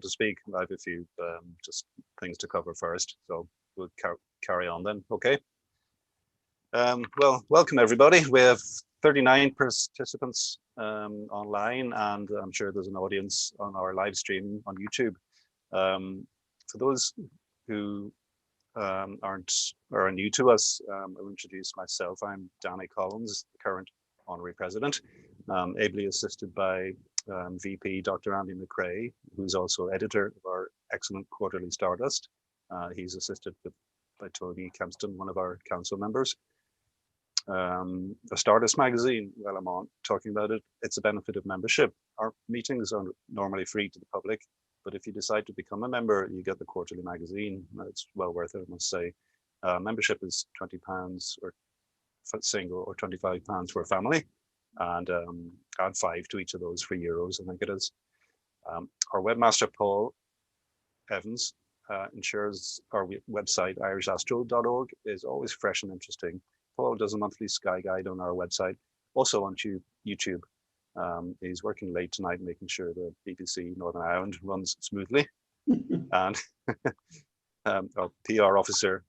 to speak. I have a few just things to cover first, so we'll carry on then. Okay. Well, welcome everybody. We have 39 participants online, and I'm sure there's an audience on our live stream on YouTube. For those who are new to us, I'll introduce myself. I'm Danny Collins, the current honorary president, ably assisted by VP Dr. Andy McRae, who's also editor of our excellent quarterly Stardust. He's assisted by Tony Kempston, one of our council members. A Stardust magazine, well, I'm on talking about it. It's a benefit of membership. Our meetings are normally free to the public, but if you decide to become a member, you get the quarterly magazine. It's well worth it, I must say. Membership is £20 or for single, or £25 for a family, and add 5 to each of those for euros, I think it is. Our webmaster, Paul Evans, ensures our website, irishastro.org, is always fresh and interesting. Paul does a monthly Sky Guide on our website, also on YouTube. He's working late tonight, making sure the BBC Northern Ireland runs smoothly. And our PR officer,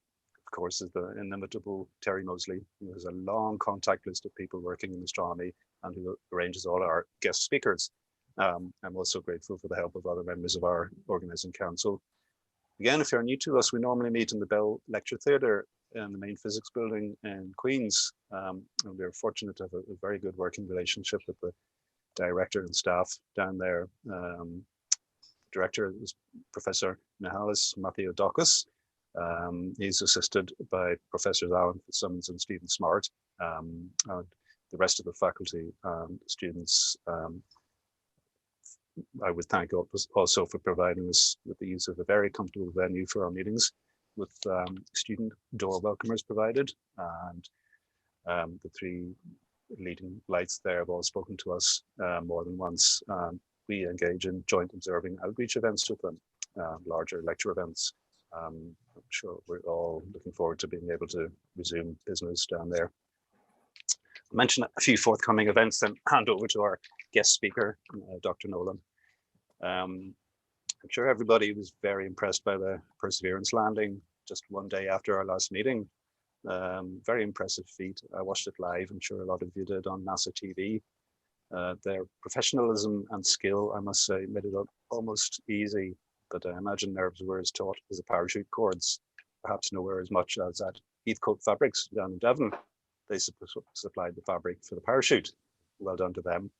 of course, is the inimitable Terry Mosley, who has a long contact list of people working in astronomy and who arranges all our guest speakers. I'm also grateful for the help of other members of our organizing council. Again, if you're new to us, we normally meet in the Bell Lecture Theatre in the main physics building in Queens. And we're fortunate to have a very good working relationship with the director and staff down there. Director is Professor Mihalis Mathiodakis. He's assisted by Professors Alan Fitzsimmons and Stephen Smart. And the rest of the faculty and students, I would thank also for providing us with the use of a very comfortable venue for our meetings, with student door welcomers provided, and the 3 leading lights there have all spoken to us more than once. We engage in joint observing outreach events with them, larger lecture events. I'm sure we're all looking forward to being able to resume business down there. I'll mention a few forthcoming events, then hand over to our guest speaker, Dr. Nolan. I'm sure everybody was very impressed by the Perseverance landing just one day after our last meeting. Very impressive feat. I watched it live. I'm sure a lot of you did on NASA TV. Their professionalism and skill, I must say, made it almost easy, but I imagine nerves were as taut as the parachute cords, perhaps nowhere as much as at Heathcote Fabrics down in Devon. They supplied the fabric for the parachute. Well done to them.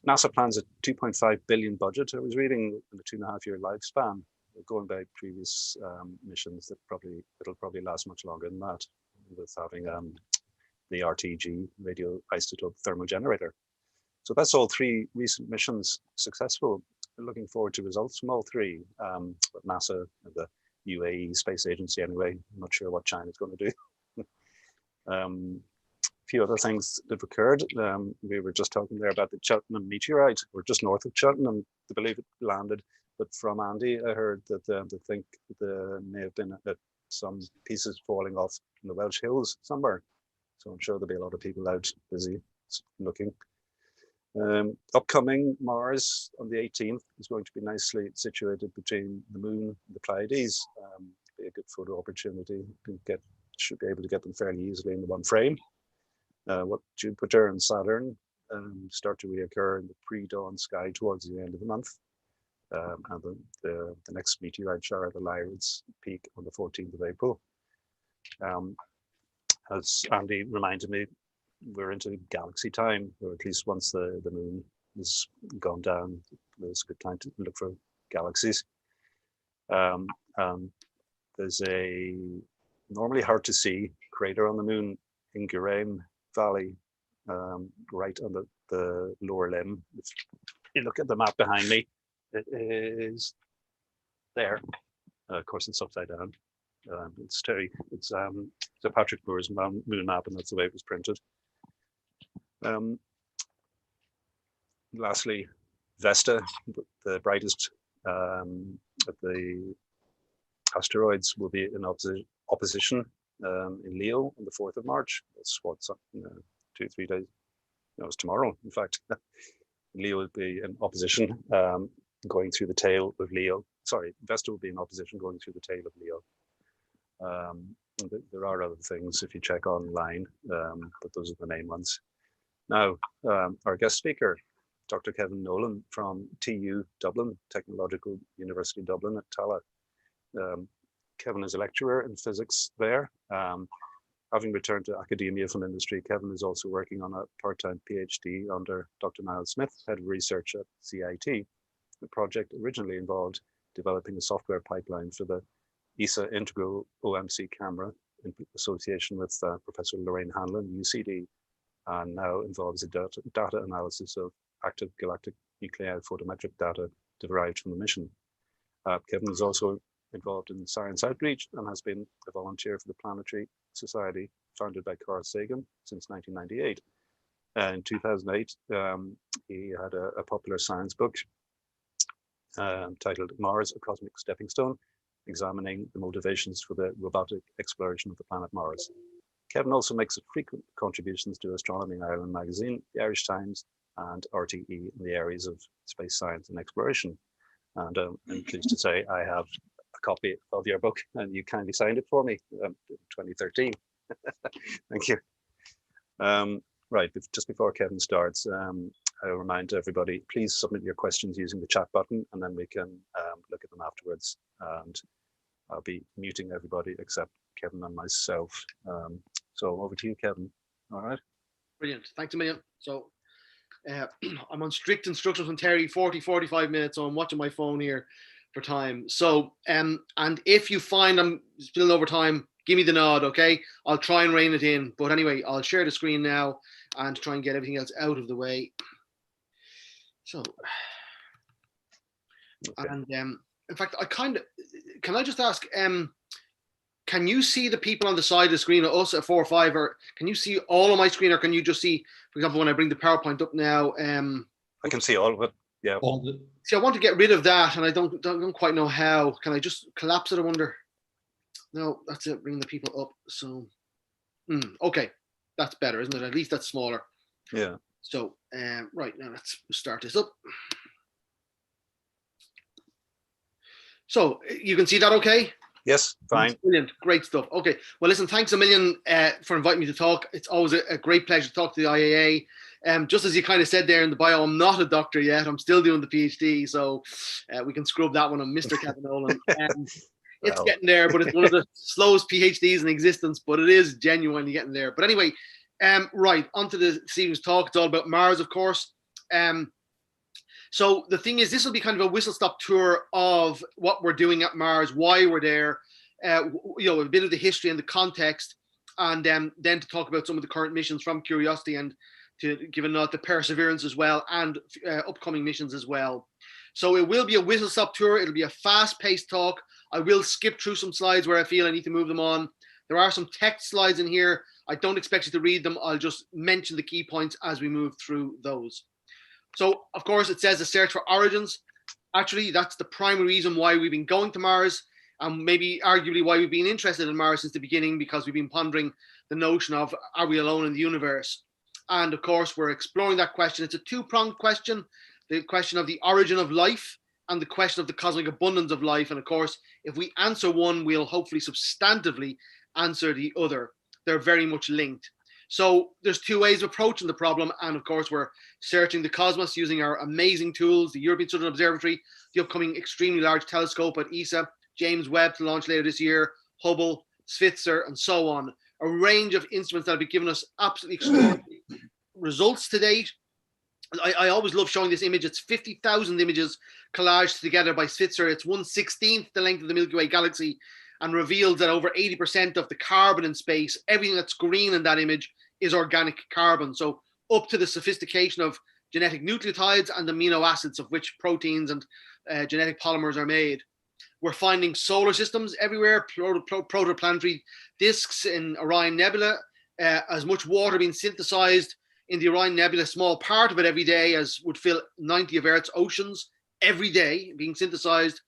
NASA plans a 2.5 billion budget. I was reading in a 2.5-year lifespan, going by previous missions, that it'll probably last much longer than that, with having the RTG, radioisotope thermal generator. So that's all 3 recent missions successful. We're looking forward to results from all 3. But NASA, the UAE Space Agency anyway, I'm not sure what China's going to do. Few other things that have occurred. We were just talking there about the Cheltenham meteorite, or just north of Cheltenham, to believe it landed. But from Andy, I heard that they think there may have been some pieces falling off in the Welsh Hills somewhere. So I'm sure there'll be a lot of people out busy looking. Upcoming Mars on the 18th is going to be nicely situated between the Moon and the Pleiades. Be a good photo opportunity. Should be able to get them fairly easily in the one frame. What Jupiter and Saturn start to reoccur in the pre-dawn sky towards the end of the month. And the next meteorite shower, the Lyrids, peak on the 14th of April. As Andy reminded me, we're into galaxy time, or at least once the moon has gone down, it's a good time to look for galaxies. There's a normally hard to see crater on the moon in Giraim Valley, right on the lower limb. If you look at the map behind me, it is there. Of course, it's upside down. It's Patrick Moore's moon map, and that's the way it was printed. Lastly, Vesta, the brightest of the asteroids, will be in opposition in Leo on the 4th of March. That's what's 2-3 days. No, it's tomorrow, in fact. Leo will be in opposition. going through the tail of Leo. Sorry, Vesta will be in opposition going through the tail of Leo. There are other things if you check online, but those are the main ones. Now, our guest speaker, Dr. Kevin Nolan from TU Dublin, Technological University Dublin at Tallaght. Kevin is a lecturer in physics there. Having returned to academia from industry, Kevin is also working on a part-time PhD under Dr. Niall Smith, head of research at CIT. The project originally involved developing a software pipeline for the ESA Integral OMC camera in association with Professor Lorraine Hanlon, UCD, and now involves a data analysis of active galactic nuclei photometric data derived from the mission. Kevin is also involved in science outreach and has been a volunteer for the Planetary Society, founded by Carl Sagan since 1998. In 2008, he had a popular science book titled Mars, A Cosmic Stepping Stone, examining the motivations for the robotic exploration of the planet Mars. Kevin also makes frequent contributions to Astronomy in Ireland magazine, the Irish Times, and RTE in the areas of space science and exploration. And I'm pleased to say I have a copy of your book, and you kindly signed it for me in 2013. Thank you. Right, just before Kevin starts, I'll remind everybody, please submit your questions using the chat button, and then we can look at them afterwards. And I'll be muting everybody except Kevin and myself. So over to you, Kevin. All right. Brilliant. Thanks a million. So I'm on strict instructions from Terry, 45 minutes. So I'm watching my phone here for time. So, and if you find I'm spilling over time, give me the nod, okay? I'll try and rein it in. But anyway, I'll share the screen now and try and get everything else out of the way. So, okay. And in fact, can I just ask, can you see the people on the side of the screen, us at 4 or 5, or can you see all of my screen, or can you just see, for example, when I bring the PowerPoint up now? I can see all of it. Yeah. See, I want to get rid of that, and I don't quite know how. Can I just collapse it? I wonder. No, that's it. Bring the people up. So, okay, that's better, isn't it? At least that's smaller. Yeah. So, right now, let's start this up. So you can see that, okay? Yes, fine. Brilliant, great stuff. Okay, well, listen, thanks a million for inviting me to talk. It's always a great pleasure to talk to the IAA. Just as you kind of said there in the bio, I'm not a doctor yet. I'm still doing the PhD, so we can scrub that one on Mr. Kevin Nolan. It's getting there, but it's one of the slowest PhDs in existence, but it is genuinely getting there. But anyway, right, onto this evening's talk. It's all about Mars, of course. So the thing is, this will be kind of a whistle-stop tour of what we're doing at Mars, why we're there, you know, a bit of the history and the context, and then to talk about some of the current missions from Curiosity and to give a nod to Perseverance as well, and upcoming missions as well. So it will be a whistle-stop tour. It'll be a fast-paced talk. I will skip through some slides where I feel I need to move them on. There are some text slides in here. I don't expect you to read them. I'll just mention the key points as we move through those. So, of course, it says a search for origins. Actually, that's the primary reason why we've been going to Mars, and maybe arguably why we've been interested in Mars since the beginning, because we've been pondering the notion of, are we alone in the universe? And of course, we're exploring that question. It's a two-pronged question, the question of the origin of life and the question of the cosmic abundance of life. And of course, if we answer one, we'll hopefully substantively answer the other. They're very much linked. So there's two ways of approaching the problem. And of course, we're searching the cosmos using our amazing tools, the European Southern Observatory, the upcoming extremely large telescope at ESA, James Webb to launch later this year, Hubble, Spitzer, and so on. A range of instruments that have been giving us absolutely extraordinary results to date. I always love showing this image. It's 50,000 images collaged together by Spitzer. It's 1/16 the length of the Milky Way galaxy, and reveals that over 80% of the carbon in space, everything that's green in that image, is organic carbon. So up to the sophistication of genetic nucleotides and amino acids, of which proteins and genetic polymers are made. We're finding solar systems everywhere, protoplanetary disks in Orion Nebula, as much water being synthesized in the Orion Nebula, a small part of it every day, as would fill 90 of Earth's oceans every day being synthesized.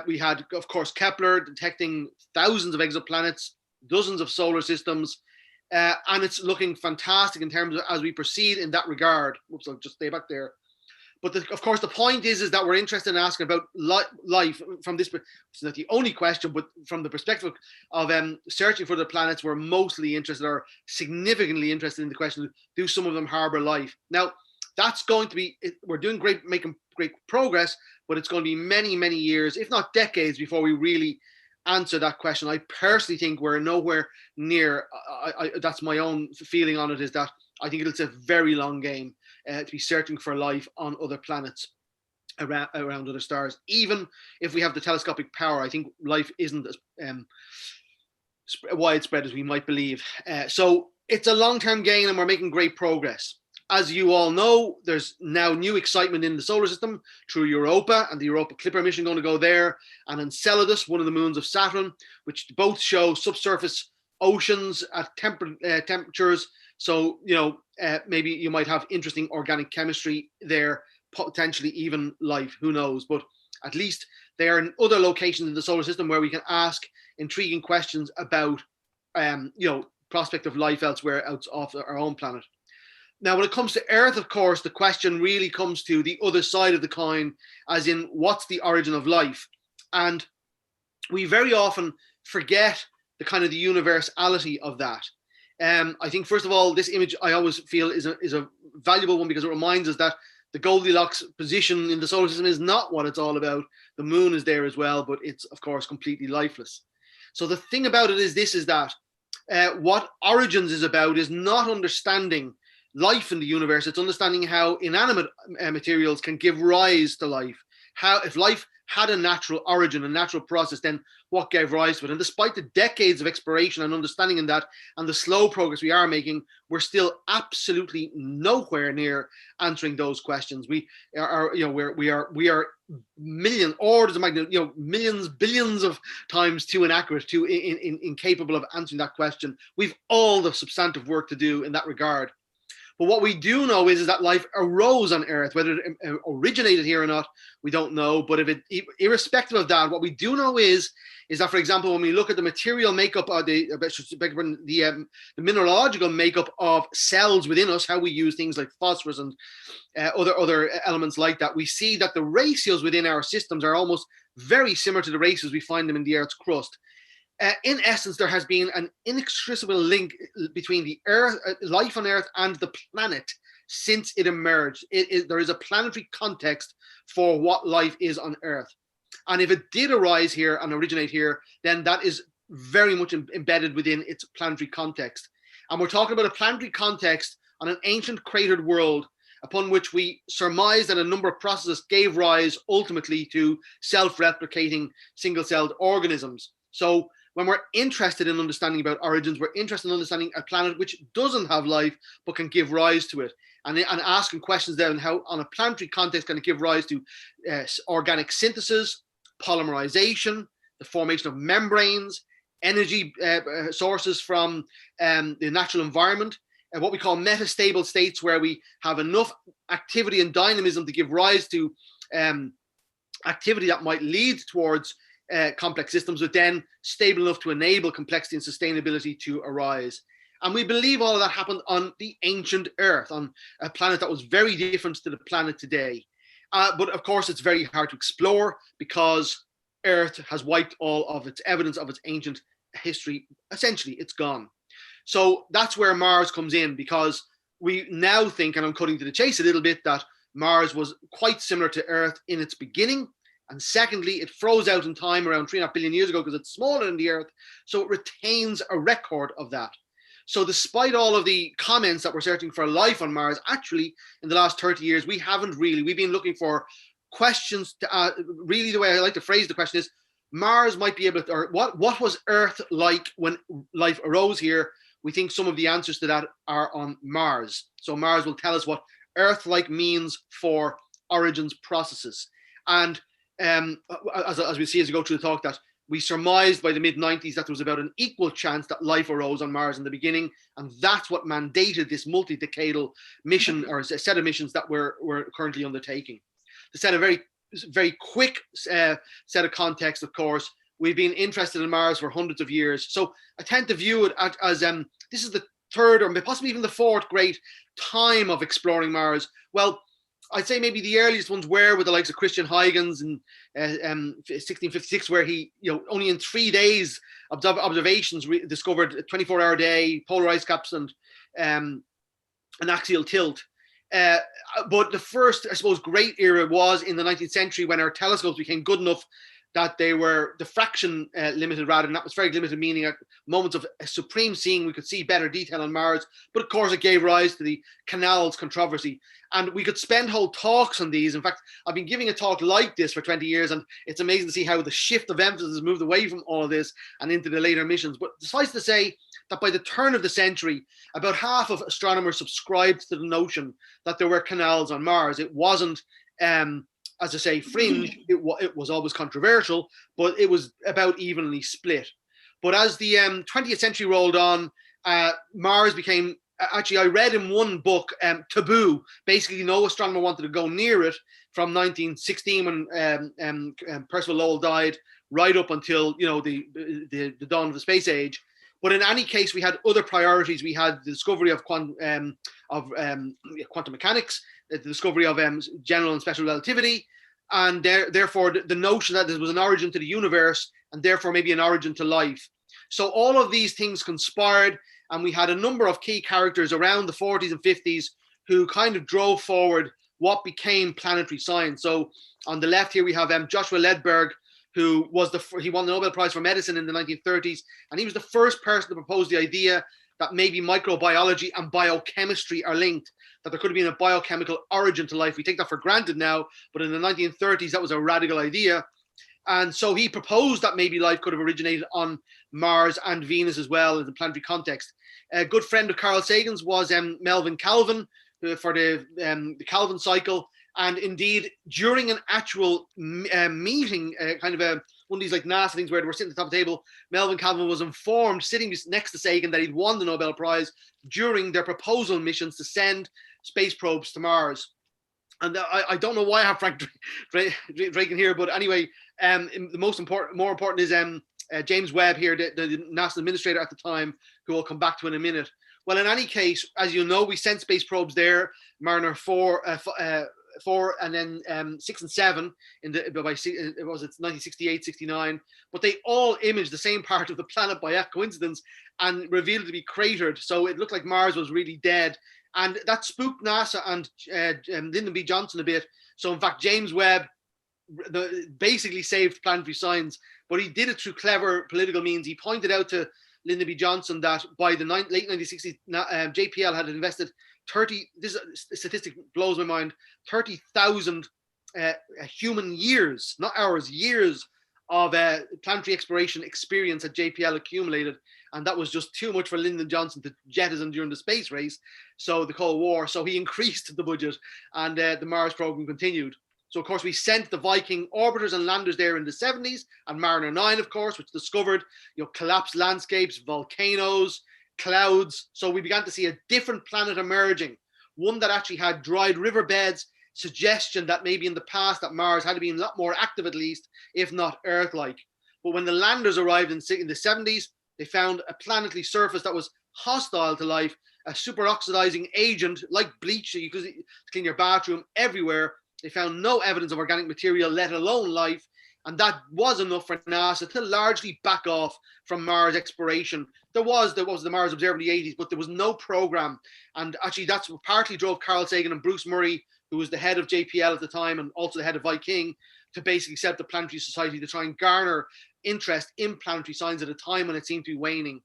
We had, of course, Kepler detecting thousands of exoplanets, dozens of solar systems, and it's looking fantastic in terms of as we proceed in that regard. Oops, I'll just stay back there. But of course, the point is that we're interested in asking about life from this. It's not the only question, but from the perspective of searching for the planets, we're mostly interested, or significantly interested, in the question: do some of them harbor life? Now, that's going to be. We're doing great, making great progress, but it's going to be many, many years, if not decades, before we really answer that question. I personally think we're nowhere near. That's my own feeling on it. Is that I think it's a very long game to be searching for life on other planets, around other stars. Even if we have the telescopic power, I think life isn't as widespread as we might believe. So it's a long-term game, and we're making great progress. As you all know, there's now new excitement in the solar system through Europa and the Europa Clipper mission going to go there, and Enceladus, one of the moons of Saturn, which both show subsurface oceans at temperatures. So, maybe you might have interesting organic chemistry there, potentially even life, who knows? But at least there are other locations in the solar system where we can ask intriguing questions about, prospect of life elsewhere out off our own planet. Now, when it comes to Earth, of course, the question really comes to the other side of the coin, as in, what's the origin of life? And we very often forget the kind of the universality of that. I think, first of all, this image I always feel is a valuable one, because it reminds us that the Goldilocks position in the solar system is not what it's all about. The moon is there as well, but it's, of course, completely lifeless. So the thing about it is this, is that what Origins is about is not understanding life in the universe. It's understanding how inanimate materials can give rise to life. How, if life had a natural origin, a natural process, then what gave rise to it? And despite the decades of exploration and understanding in that, and the slow progress we are making, we're still absolutely nowhere near answering those questions. We are million orders of magnitude, millions, billions of times too inaccurate, too incapable of answering that question. We've all the substantive work to do in that regard. But what we do know is that life arose on Earth. Whether it originated here or not, we don't know. But irrespective of that, what we do know is that, for example, when we look at the material makeup, the mineralogical makeup of cells within us, how we use things like phosphorus and other elements like that, we see that the ratios within our systems are almost very similar to the ratios we find them in the Earth's crust. In essence, there has been an inextricable link between the Earth, life on Earth, and the planet since it emerged. There is a planetary context for what life is on Earth. And if it did arise here and originate here, then that is very much embedded within its planetary context. And we're talking about a planetary context on an ancient cratered world, upon which we surmise that a number of processes gave rise ultimately to self-replicating single-celled organisms. So when we're interested in understanding about origins, we're interested in understanding a planet which doesn't have life but can give rise to it, and asking questions there on how, on a planetary context, can it give rise to organic synthesis, polymerization, the formation of membranes, energy sources from the natural environment, and what we call metastable states, where we have enough activity and dynamism to give rise to activity that might lead towards complex systems, but then stable enough to enable complexity and sustainability to arise. And we believe all of that happened on the ancient Earth, on a planet that was very different to the planet today. But of course, it's very hard to explore because Earth has wiped all of its evidence of its ancient history. Essentially, it's gone. So that's where Mars comes in, because we now think, and I'm cutting to the chase a little bit, that Mars was quite similar to Earth in its beginning. And secondly, it froze out in time around 3.5 billion years ago because it's smaller than the Earth. So it retains a record of that. So despite all of the comments that we're searching for life on Mars, actually, in the last 30 years, we've been looking for questions to, really the way I like to phrase the question is, Mars might be able to, or what was Earth like when life arose here? We think some of the answers to that are on Mars. So Mars will tell us what Earth-like means for origins processes. And as we see as we go through the talk, that we surmised by the mid-90s that there was about an equal chance that life arose on Mars in the beginning, and that's what mandated this multi-decadal mission, or a set of missions that we're currently undertaking. To set a very quick set of context, of course, we've been interested in Mars for hundreds of years. So I tend to view it as this is the third or possibly even the fourth great time of exploring Mars. Well, I'd say maybe the earliest ones were with the likes of Christian Huygens in 1656, where he, only in 3 days observations discovered a 24-hour day, polar ice caps, and an axial tilt. But the first, I suppose, great era was in the 19th century, when our telescopes became good enough that they were diffraction limited rather than atmospheric limited, meaning at moments of supreme seeing we could see better detail on Mars. But of course it gave rise to the canals controversy, and we could spend whole talks on these. In fact, I've been giving a talk like this for 20 years, and it's amazing to see how the shift of emphasis has moved away from all of this and into the later missions. But suffice to say that by the turn of the century, about half of astronomers subscribed to the notion that there were canals on Mars. It wasn't as I say, fringe. It was always controversial, but it was about evenly split. But as the 20th century rolled on, Mars became, actually, I read in one book, taboo. Basically, no astronomer wanted to go near it from 1916, when Percival Lowell died, right up until the dawn of the space age. But in any case, we had other priorities. We had the discovery of quantum mechanics, the discovery of general and special relativity, and therefore the notion that there was an origin to the universe, and therefore maybe an origin to life. So all of these things conspired, and we had a number of key characters around the 40s and 50s who kind of drove forward what became planetary science. So on the left here we have Joshua Ledberg, who was he won the Nobel Prize for Medicine in the 1930s, and he was the first person to propose the idea that maybe microbiology and biochemistry are linked, that there could have been a biochemical origin to life. We take that for granted now, but in the 1930s, that was a radical idea. And so he proposed that maybe life could have originated on Mars and Venus as well in the planetary context. A good friend of Carl Sagan's was Melvin Calvin for the Calvin cycle. And indeed, during an actual meeting, kind of one of these like NASA things where they were sitting at the top of the table, Melvin Calvin was informed, sitting next to Sagan, that he'd won the Nobel Prize during their proposal missions to send space probes to Mars. And I don't know why I have Frank Drake in here, but anyway, more important is James Webb here, the NASA administrator at the time, who we'll come back to in a minute. Well, in any case, as you know, we sent space probes there, Mariner 4, and then 6 and 7 it was 1968, 69, but they all imaged the same part of the planet by coincidence and revealed it to be cratered. So it looked like Mars was really dead, and that spooked NASA and Lyndon B. Johnson a bit. So in fact, James Webb basically saved planetary science, but he did it through clever political means. He pointed out to Lyndon B. Johnson that by the late 1960s, JPL had invested this statistic blows my mind, 30,000 human years, not hours, years of planetary exploration experience that JPL accumulated. And that was just too much for Lyndon Johnson to jettison during the space race, so the Cold War. So he increased the budget, and the Mars program continued. So of course we sent the Viking orbiters and landers there in the 70s, and Mariner 9, of course, which discovered collapsed landscapes, volcanoes, clouds. So we began to see a different planet emerging, one that actually had dried riverbeds, suggestion that maybe in the past that Mars had been a lot more active, at least, if not Earth-like. But when the landers arrived in the 70s, they found a planetary surface that was hostile to life, a superoxidizing agent like bleach that you could clean your bathroom everywhere. They found no evidence of organic material, let alone life. And that was enough for NASA to largely back off from Mars exploration. There was the Mars Observer in the 80s, but there was no program. And actually, that's what partly drove Carl Sagan and Bruce Murray, who was the head of JPL at the time and also the head of Viking, to basically set up the Planetary Society to try and garner interest in planetary science at a time when it seemed to be waning.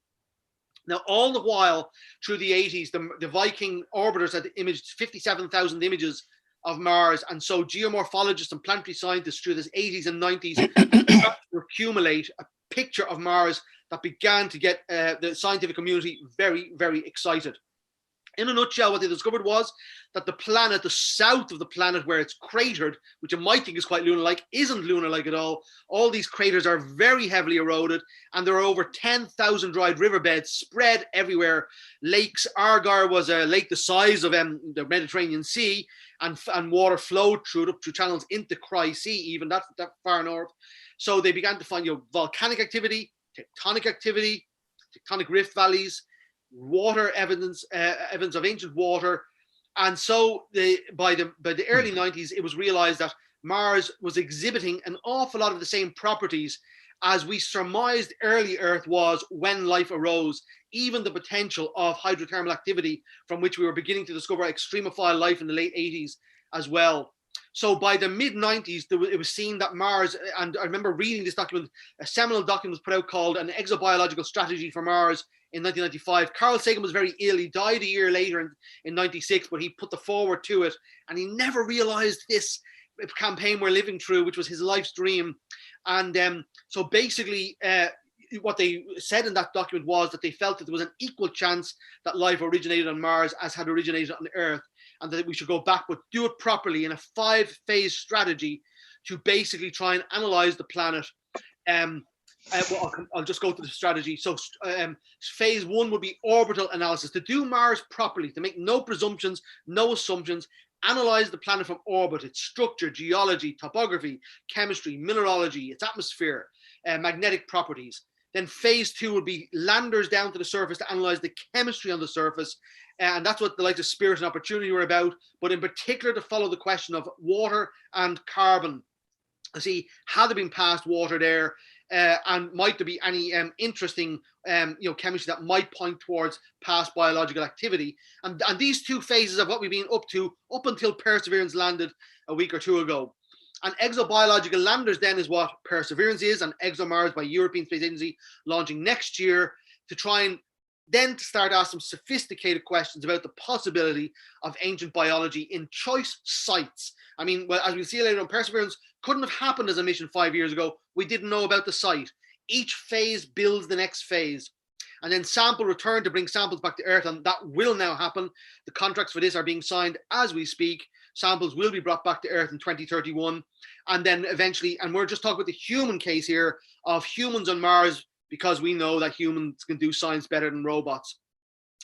Now, all the while, through the 80s, the Viking orbiters had imaged 57,000 images of Mars, and so geomorphologists and planetary scientists through the 80s and 90s started to accumulate a picture of Mars that began to get the scientific community very, very excited. In a nutshell, what they discovered was that the planet, the south of the planet where it's cratered, which you might think is quite lunar-like, isn't lunar-like at all. All these craters are very heavily eroded, and there are over 10,000 dried riverbeds spread everywhere. Lakes, Argar was a lake the size of the Mediterranean Sea, and water flowed through channels into Crye Sea, even that far north. So they began to find volcanic activity, tectonic rift valleys, water evidence of ancient water, And so by the early 90s, it was realized that Mars was exhibiting an awful lot of the same properties as we surmised early Earth was when life arose, even the potential of hydrothermal activity, from which we were beginning to discover extremophile life in the late 80s as well. So by the mid-90s, it was seen that Mars, and I remember reading this document, a seminal document was put out called An Exobiological Strategy for Mars in 1995. Carl Sagan was very ill. He died a year later in 96, but he put the forward to it, and he never realized this campaign we're living through, which was his life's dream. And so basically, what they said in that document was that they felt that there was an equal chance that life originated on Mars as had originated on Earth, and that we should go back, but do it properly in a 5-phase strategy to basically try and analyze the planet. Well, I'll just go to the strategy. So phase 1 would be orbital analysis, to do Mars properly, to make no presumptions, no assumptions, analyze the planet from orbit, its structure, geology, topography, chemistry, mineralogy, its atmosphere, magnetic properties. Then phase 2 would be landers down to the surface to analyze the chemistry on the surface. And that's what the likes of Spirit and Opportunity were about, but in particular to follow the question of water and carbon. See, had there been past water there, and might there be any interesting chemistry that might point towards past biological activity. And these 2 phases of what we've been up to up until Perseverance landed a week or 2 ago. And exobiological landers then is what Perseverance is, and ExoMars by European Space Agency launching next year, to try and then to start asking some sophisticated questions about the possibility of ancient biology in choice sites. I mean, well, as we'll see later on, Perseverance couldn't have happened as a mission 5 years ago. We didn't know about the site. Each phase builds the next phase. And then sample return to bring samples back to Earth, and that will now happen. The contracts for this are being signed as we speak. Samples will be brought back to Earth in 2031. And then eventually, and we're just talking about the human case here of humans on Mars, because we know that humans can do science better than robots.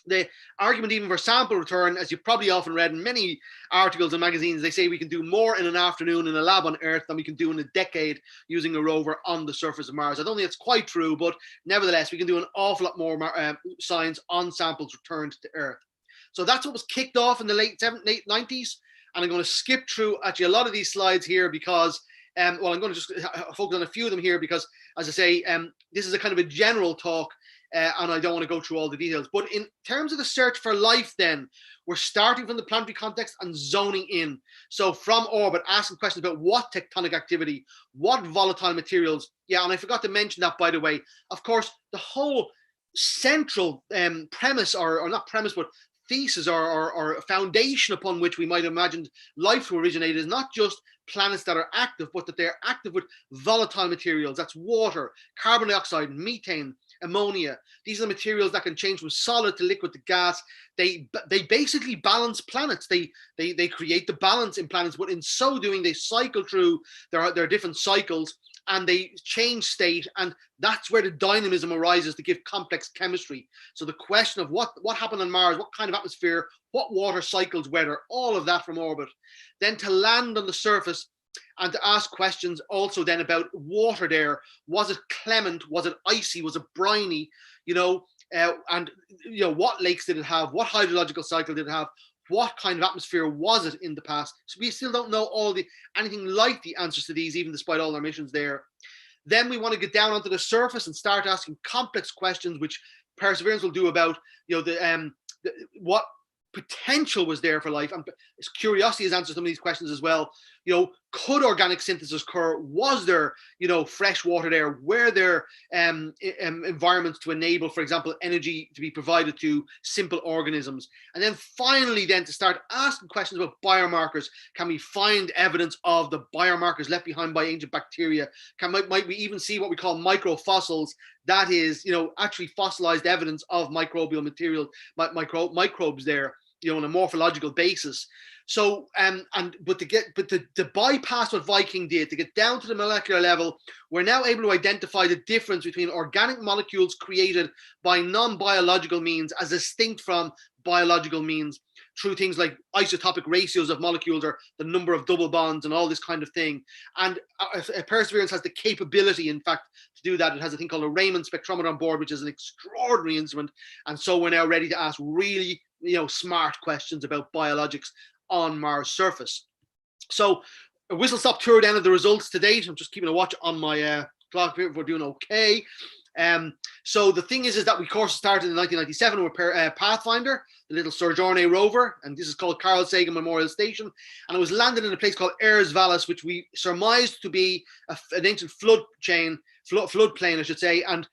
The argument even for sample return, as you've probably often read in many articles and magazines, they say we can do more in an afternoon in a lab on Earth than we can do in a decade using a rover on the surface of Mars. I don't think it's quite true, but nevertheless, we can do an awful lot more science on samples returned to Earth. So that's what was kicked off in the late 90s. And I'm going to skip through actually a lot of these slides here because, I'm going to just focus on a few of them here because, as I say, this is a kind of a general talk, and I don't want to go through all the details. But in terms of the search for life then, we're starting from the planetary context and zoning in. So from orbit, asking questions about what tectonic activity, what volatile materials. Yeah, and I forgot to mention that, by the way. Of course, the whole central premise, or not premise, but thesis or foundation upon which we might have imagined life to originate is not just planets that are active, but that they're active with volatile materials. That's water, carbon dioxide, methane, ammonia. These are the materials that can change from solid to liquid to gas. They basically balance planets. They create the balance in planets, but in so doing, they cycle through their different cycles and they change state, and that's where the dynamism arises to give complex chemistry. So the question of what happened on Mars, what kind of atmosphere, what water cycles, weather, all of that from orbit. Then to land on the surface and to ask questions also then about water there. Was it clement? Was it icy? Was it briny? And what lakes did it have? What hydrological cycle did it have? What kind of atmosphere was it in the past? So we still don't know anything like the answers to these, even despite all our missions there. Then we want to get down onto the surface and start asking complex questions, which Perseverance will do about, what potential was there for life. And Curiosity has answered some of these questions as well. Could organic synthesis occur? Was there, fresh water there? Were there environments to enable, for example, energy to be provided to simple organisms? And then finally, then to start asking questions about biomarkers. Can we find evidence of the biomarkers left behind by ancient bacteria? Might we even see what we call microfossils? That is, actually fossilized evidence of microbial material, microbes there, on a morphological basis. So, but to bypass what Viking did, to get down to the molecular level, we're now able to identify the difference between organic molecules created by non-biological means as distinct from biological means through things like isotopic ratios of molecules or the number of double bonds and all this kind of thing. And Perseverance has the capability, in fact, to do that. It has a thing called a Raman spectrometer on board, which is an extraordinary instrument. And so we're now ready to ask really smart questions about biologics on Mars' surface. So a whistle-stop tour then of the results to date. I'm just keeping a watch on my clock here if we're doing okay. So the thing is that we, of course, started in 1997 with Pathfinder, the little Sojourner rover, and this is called Carl Sagan Memorial Station, and it was landed in a place called Ayers Vallis, which we surmised to be an ancient floodplain, I should say, and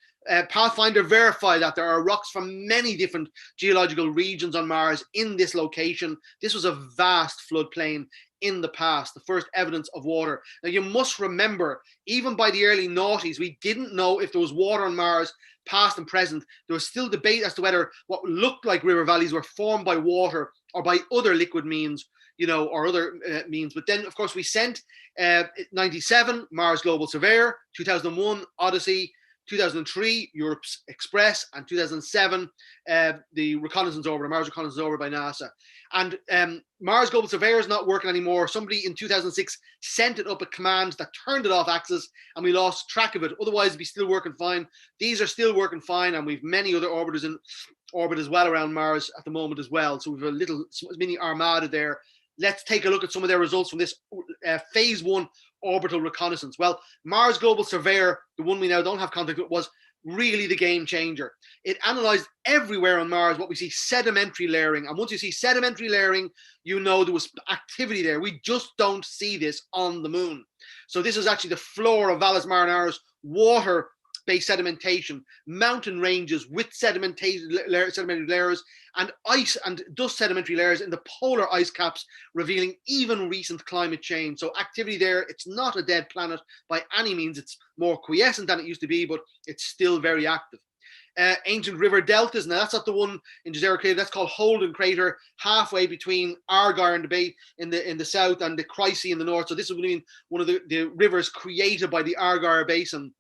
Pathfinder verified that there are rocks from many different geological regions on Mars in this location. This was a vast floodplain in the past, the first evidence of water. Now, you must remember, even by the early noughties, we didn't know if there was water on Mars, past and present. There was still debate as to whether what looked like river valleys were formed by water or by other liquid means, or other means. But then, of course, we sent 97, Mars Global Surveyor, 2001, Odyssey, 2003, Europe's Express, and 2007, the reconnaissance orbiter, Mars Reconnaissance Orbiter by NASA. And Mars Global Surveyor is not working anymore. Somebody in 2006 sent it up a command that turned it off axis, and we lost track of it. Otherwise, it'd be still working fine. These are still working fine, and we've many other orbiters in orbit as well around Mars at the moment as well. So we've a little mini armada there. Let's take a look at some of their results from this phase 1 orbital reconnaissance. Well, Mars Global Surveyor, the one we now don't have contact with, was really the game changer. It analyzed everywhere on Mars what we see sedimentary layering. And once you see sedimentary layering, there was activity there. We just don't see this on the moon. So this is actually the floor of Valles Marineris, water-based sedimentation, mountain ranges with sedimentary layers, and ice and dust sedimentary layers in the polar ice caps, revealing even recent climate change. So activity there, it's not a dead planet by any means. It's more quiescent than it used to be, but it's still very active. Ancient river deltas, now that's not the one in Jezero Crater, that's called Holden Crater, halfway between Argyre and the Bay in the south and the Chryse in the north. So this would mean one of the rivers created by the Argyre Basin.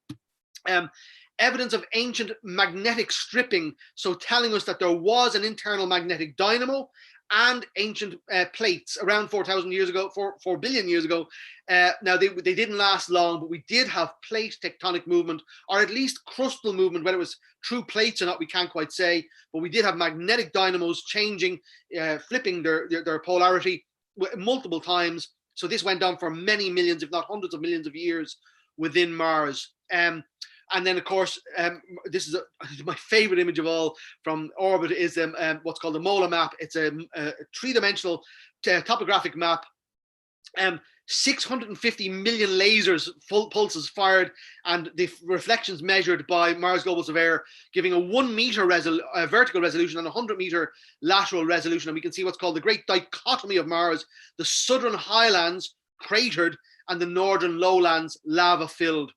Evidence of ancient magnetic stripping, so telling us that there was an internal magnetic dynamo, and ancient plates around 4,000 years ago, 4 billion years ago. Now, they didn't last long, but we did have plate tectonic movement, or at least crustal movement. Whether it was true plates or not, we can't quite say, but we did have magnetic dynamos changing, flipping their polarity multiple times. So this went on for many millions, if not hundreds of millions of years within Mars. And then, of course, this is my favorite image of all from orbit is what's called the Molar Map. It's a three-dimensional topographic map. 650 million lasers, pulses fired, and the reflections measured by Mars Global Surveyor, giving a 1 meter vertical resolution and a 100 meter lateral resolution. And we can see what's called the great dichotomy of Mars: the southern highlands cratered and the northern lowlands lava filled.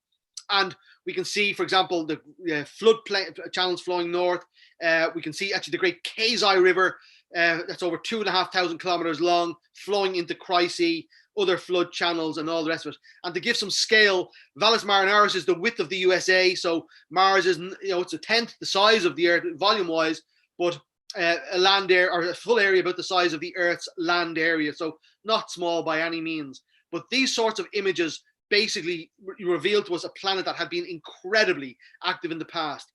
And we can see, for example, the flood channels flowing north. We can see actually the Great Kazai River, that's over 2,500 kilometers long, flowing into Chryse, other flood channels, and all the rest of it. And to give some scale, Valles Marineris is the width of the USA. So Mars is, it's a tenth the size of the Earth volume-wise, but a land area, or a full area about the size of the Earth's land area. So not small by any means. But these sorts of images basically revealed to us a planet that had been incredibly active in the past.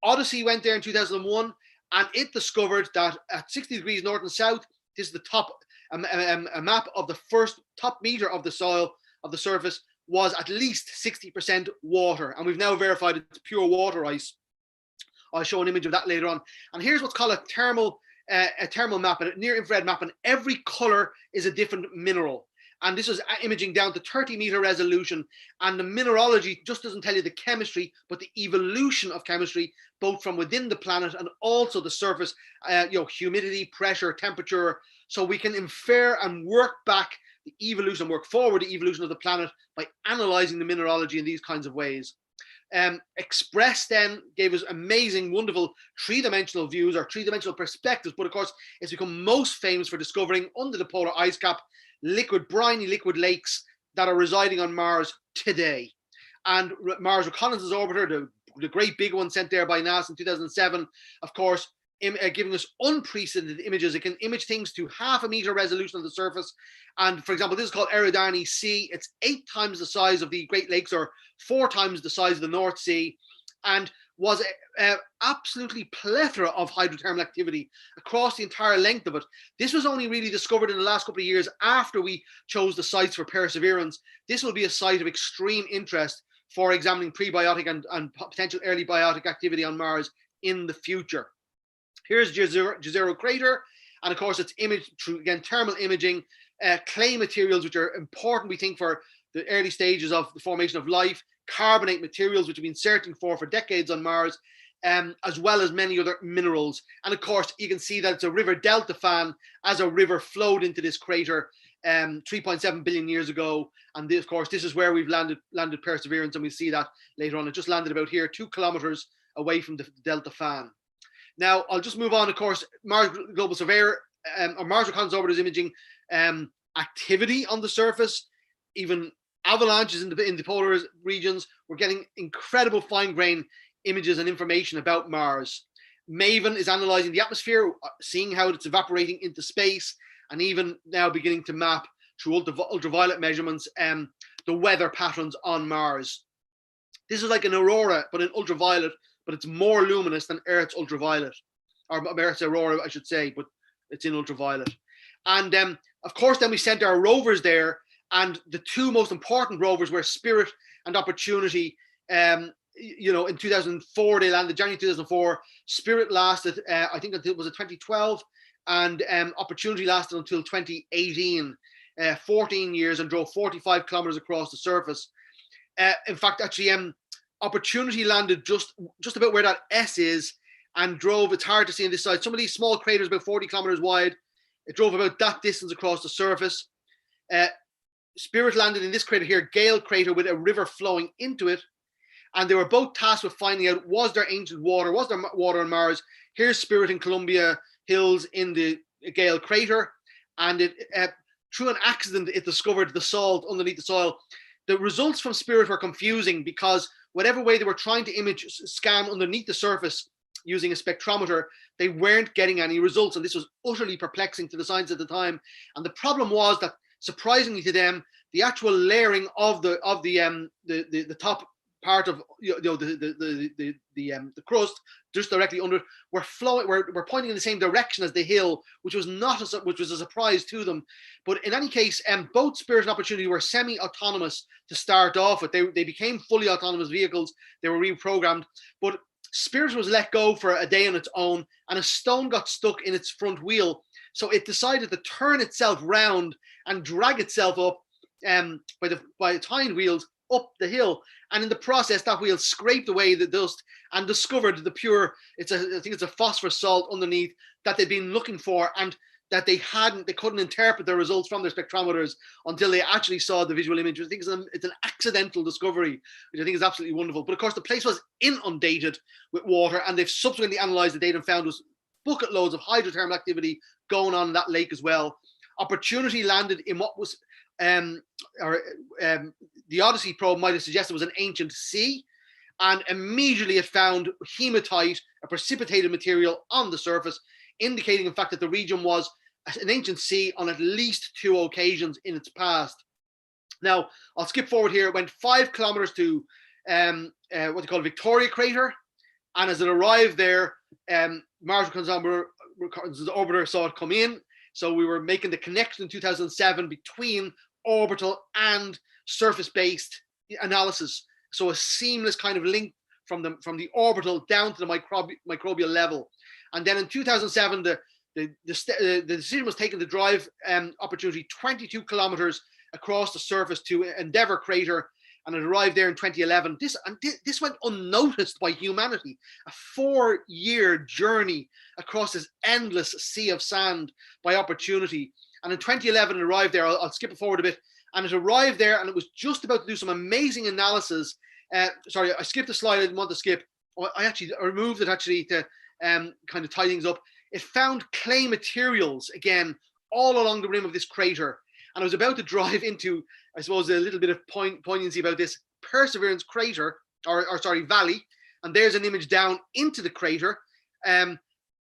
Odyssey went there in 2001, and it discovered that at 60 degrees north and south, this is the top, a map of the first top meter of the soil, of the surface, was at least 60% water. And we've now verified it's pure water ice. I'll show an image of that later on. And here's what's called a thermal map, a near infrared map, and every color is a different mineral. And this is imaging down to 30 meter resolution. And the mineralogy just doesn't tell you the chemistry, but the evolution of chemistry, both from within the planet and also the surface, humidity, pressure, temperature. So we can infer and work back the evolution, work forward the evolution of the planet by analyzing the mineralogy in these kinds of ways. Express then gave us amazing, wonderful three-dimensional views or three-dimensional perspectives. But of course, it's become most famous for discovering under the polar ice cap briny liquid lakes that are residing on Mars today. And Mars Reconnaissance Orbiter, the great big one sent there by NASA in 2007, of course, giving us unprecedented images. It can image things to 0.5 meter resolution of the surface. And for example, this is called Eridani Sea. It's 8 times the size of the Great Lakes, or 4 times the size of the North Sea. And was a absolutely plethora of hydrothermal activity across the entire length of it. This was only really discovered in the last couple of years after we chose the sites for Perseverance. This will be a site of extreme interest for examining prebiotic and potential early biotic activity on Mars in the future. Here's Jezero crater, and of course it's imaged through, again, thermal imaging, clay materials, which are important, we think, for the early stages of the formation of life, carbonate materials, which we've been searching for decades on Mars, as well as many other minerals. And of course, you can see that it's a river delta fan as a river flowed into this crater 3.7 billion years ago. And this, of course, this is where we've landed Perseverance, and we see that later on. It just landed about here, 2 kilometers away from the delta fan. Now, I'll just move on. Of course, Mars Global Surveyor, or Mars Reconnaissance Orbiter, is imaging activity on the surface, even avalanches in the polar regions. We're getting incredible fine-grained images and information about Mars. MAVEN is analyzing the atmosphere, seeing how it's evaporating into space, and even now beginning to map through ultraviolet measurements the weather patterns on Mars. This is like an aurora, but in ultraviolet, but it's more luminous than Earth's ultraviolet, or Earth's aurora, I should say, but it's in ultraviolet. And of course, then we sent our rovers there, and the 2 most important rovers were Spirit and Opportunity. You know, in 2004, they landed, January 2004. Spirit lasted, I think it was 2012, and Opportunity lasted until 2018, 14 years, and drove 45 kilometers across the surface. In fact, actually, Opportunity landed just about where that S is, and drove, it's hard to see on this side, some of these small craters about 40 kilometers wide. It drove about that distance across the surface. Spirit landed in this crater here, Gale crater, with a river flowing into it. And they were both tasked with finding out, was there ancient water? Was there water on Mars? Here's Spirit in Columbia Hills in the Gale crater. And it, through an accident, it discovered the salt underneath the soil. The results from Spirit were confusing because whatever way they were trying to scan underneath the surface using a spectrometer, they weren't getting any results. And this was utterly perplexing to the science at the time. And the problem was that, surprisingly to them, the actual layering of the top part of the crust just directly under it were pointing in the same direction as the hill, which was a surprise to them. But in any case, both Spirit and Opportunity were semi-autonomous to start off with. They became fully autonomous vehicles. They were reprogrammed, but Spirit was let go for a day on its own, and a stone got stuck in its front wheel. So it decided to turn itself round and drag itself up by its hind wheels up the hill. And in the process, that wheel scraped away the dust and discovered the pure, I think it's a phosphorus salt underneath that they'd been looking for, and that they couldn't interpret the results from their spectrometers until they actually saw the visual image. I think it's an accidental discovery, which I think is absolutely wonderful. But of course, the place was inundated with water, and they've subsequently analyzed the data and found was bucket loads of hydrothermal activity going on in that lake as well. Opportunity landed in what was, the Odyssey probe might have suggested was an ancient sea, and immediately it found hematite, a precipitated material on the surface, indicating in fact that the region was an ancient sea on at least 2 occasions in its past. Now, I'll skip forward here. It went 5 kilometers to what they call Victoria crater, and as it arrived there, Mars Reconnaissance Orbiter saw it come in. So we were making the connection in 2007 between orbital and surface-based analysis. So a seamless kind of link from the orbital down to the microbial level. And then in 2007, the decision was taken to drive Opportunity 22 kilometers across the surface to Endeavour crater, and it arrived there in 2011. This went unnoticed by humanity. A 4-year journey across this endless sea of sand by Opportunity. And in 2011, it arrived there. I'll skip it forward a bit. And it arrived there, and it was just about to do some amazing analysis. Sorry, I skipped the slide I didn't want to skip. I removed it actually to kind of tie things up. It found clay materials, again, all along the rim of this crater. And I was about to drive into, I suppose, a little bit of poignancy about this Perseverance crater, or valley. And there's an image down into the crater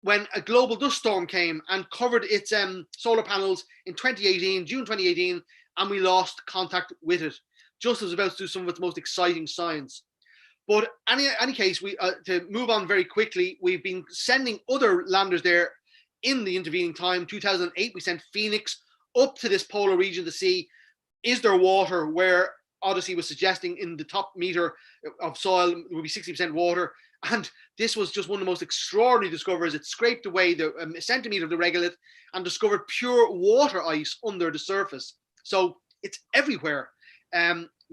when a global dust storm came and covered its solar panels in June 2018, and we lost contact with it, just as it was about to do some of its most exciting science. But any case, we to move on very quickly, we've been sending other landers there in the intervening time. 2008, we sent Phoenix up to this polar region to see, is there water where Odyssey was suggesting in the top meter of soil would be 60% water. And this was just one of the most extraordinary discoveries. It scraped away a centimeter of the regolith and discovered pure water ice under the surface. So it's everywhere.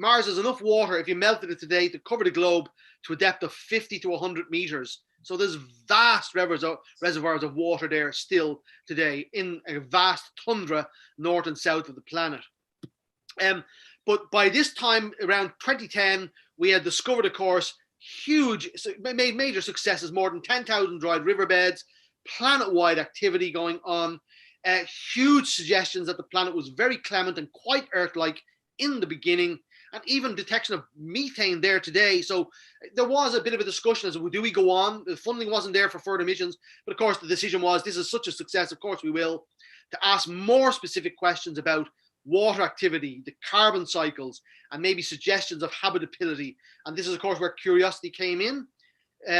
Mars has enough water, if you melted it today, to cover the globe to a depth of 50 to 100 meters. So there's vast reservoirs of water there still today in a vast tundra north and south of the planet. But by this time, around 2010, we had discovered, of course, made major successes, more than 10,000 dried riverbeds, planet-wide activity going on, huge suggestions that the planet was very clement and quite Earth-like in the beginning, and even detection of methane there today. So there was a bit of a discussion as to, do we go on? The funding wasn't there for further missions, but of course the decision was, this is such a success, of course we will, to ask more specific questions about water activity, the carbon cycles, and maybe suggestions of habitability. And this is of course where Curiosity came in,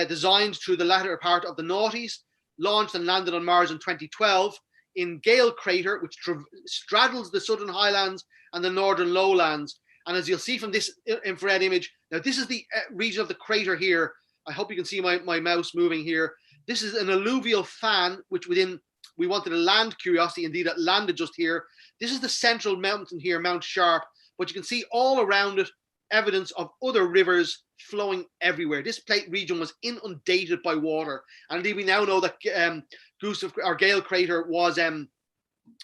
designed through the latter part of the noughties, launched and landed on Mars in 2012 in Gale Crater, which straddles the southern highlands and the northern lowlands. And as you'll see from this infrared image, now this is the region of the crater here. I hope you can see my mouse moving here. This is an alluvial fan, which we wanted to land Curiosity. Indeed, it landed just here. This is the central mountain here, Mount Sharp, but you can see all around it evidence of other rivers flowing everywhere. This plate region was inundated by water. And indeed, we now know that Gale Crater was a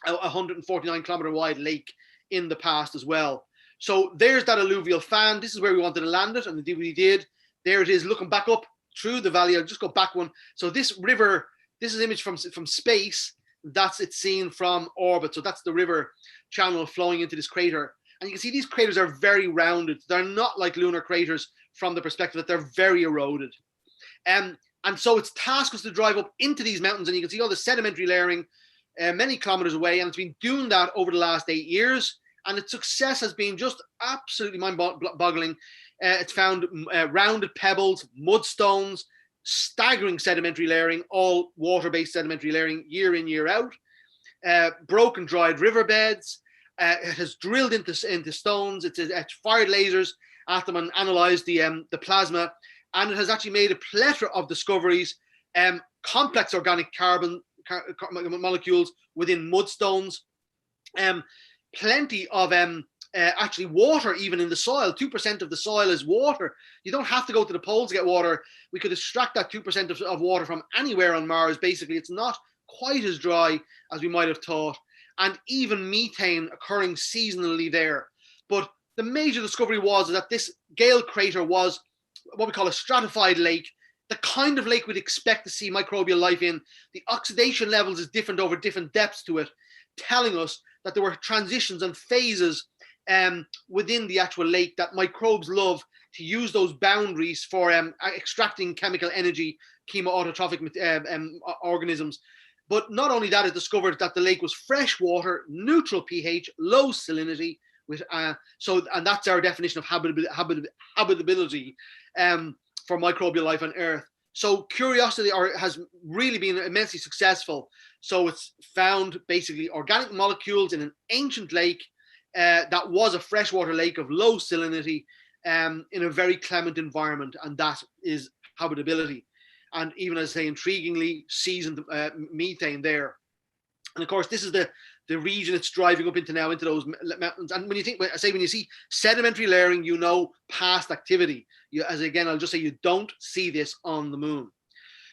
149 kilometer wide lake in the past as well. So there's that alluvial fan. This is where we wanted to land it, and indeed we did. There it is, looking back up through the valley. I'll just go back one. So this river, this is an image from space. That's it seen from orbit. So that's the river channel flowing into this crater. And you can see these craters are very rounded. They're not like lunar craters from the perspective that they're very eroded. And so its task was to drive up into these mountains, and you can see all the sedimentary layering many kilometers away. And it's been doing that over the last 8 years. And its success has been just absolutely mind-boggling. It's found rounded pebbles, mudstones, staggering sedimentary layering, all water-based sedimentary layering year in, year out, broken dried riverbeds. It has drilled into stones. It's fired lasers at them and analyzed the plasma. And it has actually made a plethora of discoveries, complex organic carbon molecules within mudstones, plenty of actually water even in the soil. 2% of the soil is water. You don't have to go to the poles to get water. We could extract that 2% of water from anywhere on Mars. Basically, it's not quite as dry as we might have thought. And even methane occurring seasonally there. But the major discovery was that this Gale Crater was what we call a stratified lake, the kind of lake we'd expect to see microbial life in. The oxidation levels is different over different depths to it, telling us that there were transitions and phases within the actual lake that microbes love to use those boundaries for extracting chemical energy, chemoautotrophic organisms. But not only that, it discovered that the lake was freshwater, neutral pH, low salinity, and that's our definition of habitability for microbial life on Earth. So Curiosity has really been immensely successful. So it's found basically organic molecules in an ancient lake that was a freshwater lake of low salinity in a very clement environment, and that is habitability. And even, as I say, intriguingly, seasoned methane there. And of course, this is the region it's driving up into now, into those mountains. And when you see sedimentary layering, you know past activity. I'll just say you don't see this on the moon.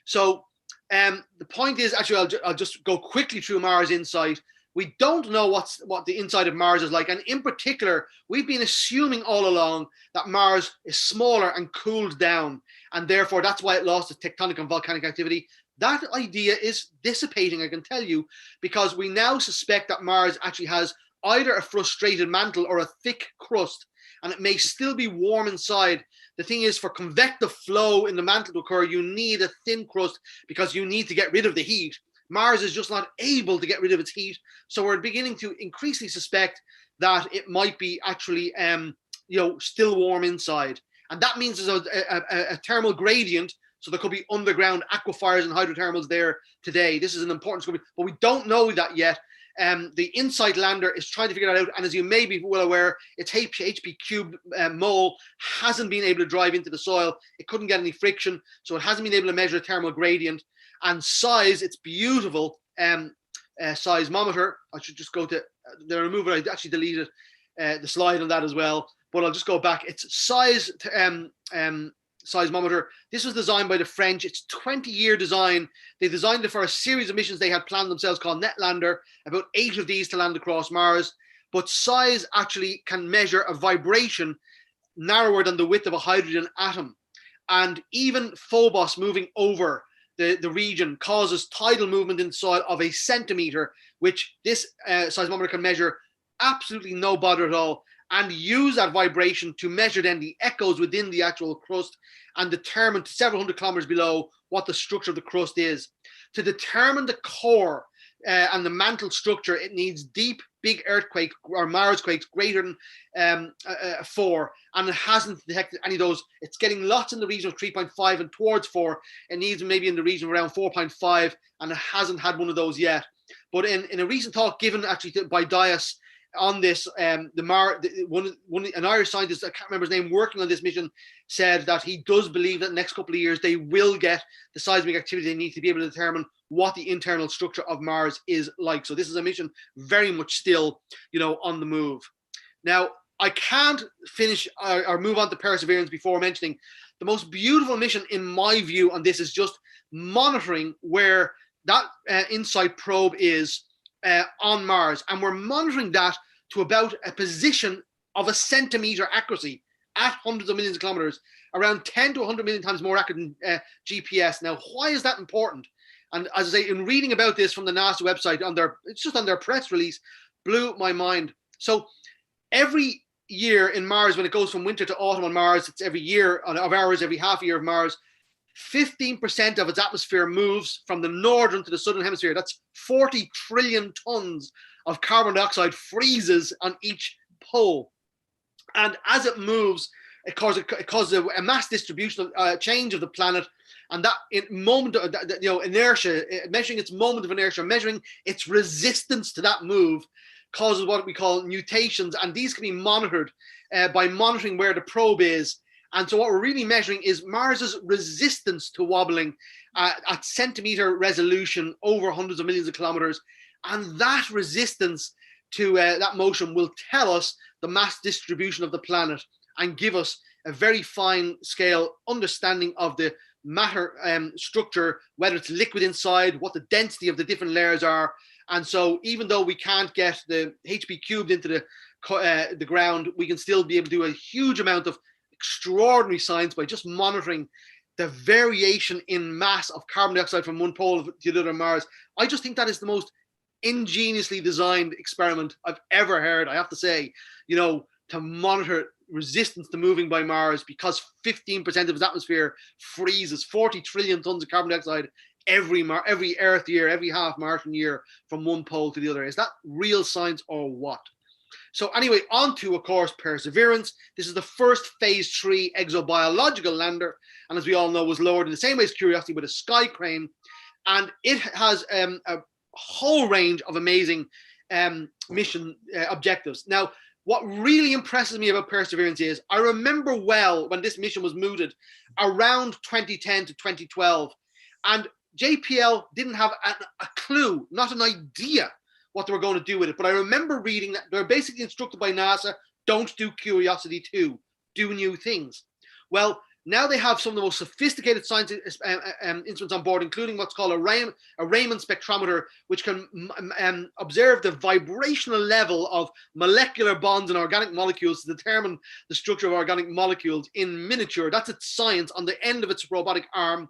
So the point is, actually, I'll just go quickly through Mars Insight. We don't know what the inside of Mars is like. And in particular, we've been assuming all along that Mars is smaller and cooled down. And therefore, that's why it lost its tectonic and volcanic activity. That idea is dissipating, I can tell you, because we now suspect that Mars actually has either a frustrated mantle or a thick crust, and it may still be warm inside. The thing is, for convective flow in the mantle to occur, you need a thin crust because you need to get rid of the heat. Mars is just not able to get rid of its heat. So we're beginning to increasingly suspect that it might be actually, still warm inside. And that means there's a thermal gradient. So there could be underground aquifers and hydrothermals there today. This is an important discovery, but we don't know that yet. The InSight lander is trying to figure that out. And as you may be well aware, its HP cube mole hasn't been able to drive into the soil. It couldn't get any friction. So it hasn't been able to measure a thermal gradient. And size, it's beautiful seismometer. I should just go to the remover. I actually deleted the slide on that as well, but I'll just go back. It's seismometer. This was designed by the French. It's 20-year design. They designed it for a series of missions they had planned themselves called Netlander, about 8 of these to land across Mars. But size actually can measure a vibration narrower than the width of a hydrogen atom. And even Phobos moving over the region causes tidal movement in the soil of a centimeter, which this seismometer can measure absolutely no bother at all, and use that vibration to measure then the echoes within the actual crust and determine several hundred kilometers below what the structure of the crust is. To determine the core and the mantle structure, it needs deep, big earthquakes or Mars quakes greater than 4, and it hasn't detected any of those. It's getting lots in the region of 3.5 and towards 4. It needs maybe in the region of around 4.5, and it hasn't had one of those yet. But in a recent talk given actually by Dias on this, an Irish scientist, I can't remember his name, working on this mission, said that he does believe that in the next couple of years they will get the seismic activity they need to be able to determine what the internal structure of Mars is like. So this is a mission very much still, on the move. Now, I can't finish or move on to Perseverance before mentioning the most beautiful mission in my view on this is just monitoring where that InSight probe is on Mars, and we're monitoring that to about a position of a centimeter accuracy at hundreds of millions of kilometers, around 10 to 100 million times more accurate than GPS. Now, why is that important? And as I say, in reading about this from the NASA website, it's just on their press release, blew my mind. So every year in Mars, when it goes from winter to autumn on Mars, it's every year of ours, every half year of Mars, 15% of its atmosphere moves from the northern to the southern hemisphere. That's 40 trillion tons of carbon dioxide freezes on each pole. And as it moves, it causes a mass distribution change of the planet. And that inertia, measuring its moment of inertia, measuring its resistance to that move, causes what we call nutations. And these can be monitored by monitoring where the probe is. And so what we're really measuring is Mars's resistance to wobbling at centimeter resolution over hundreds of millions of kilometers. And that resistance to that motion will tell us the mass distribution of the planet and give us a very fine scale understanding of the matter structure, whether it's liquid inside, what the density of the different layers are. And so even though we can't get the HP cubed into the ground, we can still be able to do a huge amount of extraordinary science by just monitoring the variation in mass of carbon dioxide from one pole to the other on Mars. I just think that is the most ingeniously designed experiment I've ever heard, I have to say, to monitor resistance to moving by Mars, because 15% of its atmosphere freezes 40 trillion tons of carbon dioxide every Earth year, every half Martian year from one pole to the other. Is that real science or what? So anyway, on to, of course, Perseverance. This is the first phase 3 exobiological lander, and as we all know, was lowered in the same way as Curiosity with a sky crane. And it has a whole range of amazing mission objectives. Now, what really impresses me about Perseverance is, I remember well when this mission was mooted around 2010 to 2012, and JPL didn't have a clue, not an idea what they were going to do with it. But I remember reading that they're basically instructed by NASA, don't do Curiosity 2, do new things. Well, now they have some of the most sophisticated science instruments on board, including what's called a Raman spectrometer, which can observe the vibrational level of molecular bonds in organic molecules to determine the structure of organic molecules in miniature. That's its science on the end of its robotic arm.